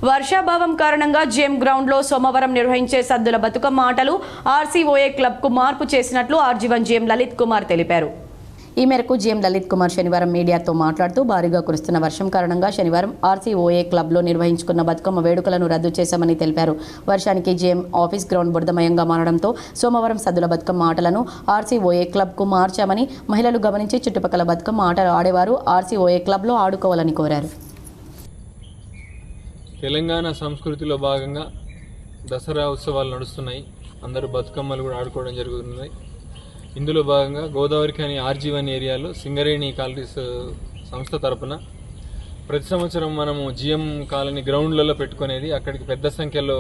వర్షాభావం కారణంగా GM ground లో సోమవారం నిర్వహించే సద్దుల బతుకమ్మ ఆటలు ఆర్సీఓఏ క్లబ్ కు మార్పు చేసినట్లు ఆర్జీవన్ జిఎం లలిత్ కుమార్ తెలిపారు. ఈ మేరకు జిఎం లలిత్ కుమార్ శనివారం మీడియాతో మాట్లాడుతూ భారీగా కురుస్తున్న వర్షం కారణంగా శనివారం ఆర్సీఓఏ క్లబ్లో నిర్వహించుకున్న బతుకమ్మ వేడుకలను రద్దు చేశామని తెలిపారు. వర్షానికి జిఎం ఆఫీస్ గ్రౌండ్ బురదమయంగా మారడంతో సోమవారం సద్దుల బతుకమ్మ ఆటలను ఆర్సీఓఏ క్లబ్కు మార్చామని మహిళలు గమనించి చుట్టుపక్కల బతుకమ్మ ఆటలు ఆడేవారు ఆర్సీఓఏ క్లబ్లో ఆడుకోవాలని కోరారు. తెలంగాణ సంస్కృతిలో భాగంగా దసరా ఉత్సవాలు నడుస్తున్నాయి. అందరూ బతుకమ్మలు కూడా ఆడుకోవడం జరుగుతున్నాయి. ఇందులో భాగంగా గోదావరిఖని ఆర్జీవన్ ఏరియాలో సింగరేణి కాలనీస్ సంస్థ తరపున ప్రతి సంవత్సరం మనము జిఎం కాలనీ గ్రౌండ్లలో పెట్టుకునేది. అక్కడికి పెద్ద సంఖ్యలో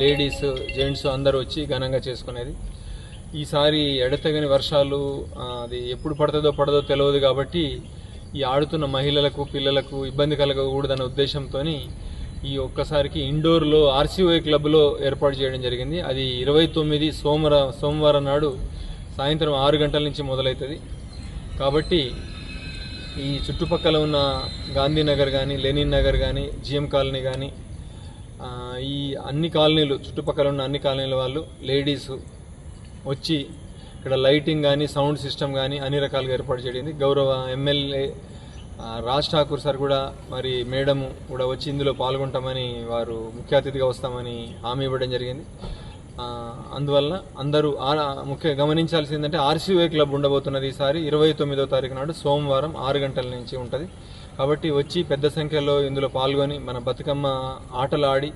లేడీస్ జెంట్స్ అందరూ వచ్చి ఘనంగా చేసుకునేది. ఈసారి ఎడతెగని వర్షాలు అది ఎప్పుడు పడదో తెలియదు కాబట్టి ఈ ఆడుతున్న మహిళలకు పిల్లలకు ఇబ్బంది కలగకూడదన్న ఉద్దేశంతో ఈ ఒక్కసారికి ఇండోర్లో ఆర్సీఓఏ క్లబ్లో ఏర్పాటు చేయడం జరిగింది. అది 29 సోమవారం నాడు సాయంత్రం 6 గంటల నుంచి మొదలవుతుంది. కాబట్టి ఈ చుట్టుపక్కల ఉన్న గాంధీనగర్ కానీ లెనిన్ నగర్ కానీ జిఎం కాలనీ కానీ ఈ అన్ని కాలనీలు ఠుట్టుపక్కల ఉన్న అన్ని కాలనీల వాళ్ళు లేడీస్ వచ్చి ఇక్కడ లైటింగ్ కానీ సౌండ్ సిస్టమ్ కానీ అన్ని రకాలుగా ఏర్పాటు చేయడింది. గౌరవ ఎమ్మెల్యే రాజ్ ఠాకూర్ సార్ కూడా మరి మేడం కూడా వచ్చి ఇందులో పాల్గొంటామని వారు ముఖ్య అతిథిగా వస్తామని హామీ ఇవ్వడం జరిగింది. అందువల్ల అందరూ ముఖ్యంగా గమనించాల్సిందంటే ఆర్సీఓఏ క్లబ్ ఉండబోతున్నది ఈసారి 29వ తారీఖు నాడు సోమవారం 6 గంటల నుంచి ఉంటుంది. కాబట్టి వచ్చి పెద్ద సంఖ్యలో ఇందులో పాల్గొని మన బతుకమ్మ ఆటలు ఆడి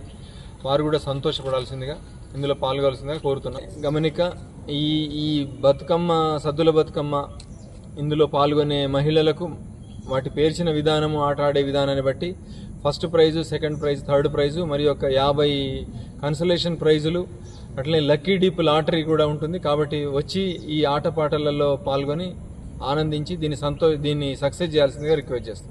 వారు కూడా సంతోషపడాల్సిందిగా ఇందులో పాల్గొనాల్సిందిగా కోరుతున్నాం. గమనిక ఈ బతుకమ్మ సద్దుల బతుకమ్మ ఇందులో పాల్గొనే మహిళలకు వాటి పేర్చిన విధానము ఆట ఆడే విధానాన్ని బట్టి first prize, second prize, third price మరియు ఒక 50 కన్సలేషన్ ప్రైజులు అట్లనే లక్కీ డీప్ లాటరీ కూడా ఉంటుంది. కాబట్టి వచ్చి ఈ ఆటపాటలలో పాల్గొని ఆనందించి దీన్ని సక్సెస్ చేయాల్సిందిగా రిక్వెస్ట్ చేస్తాం.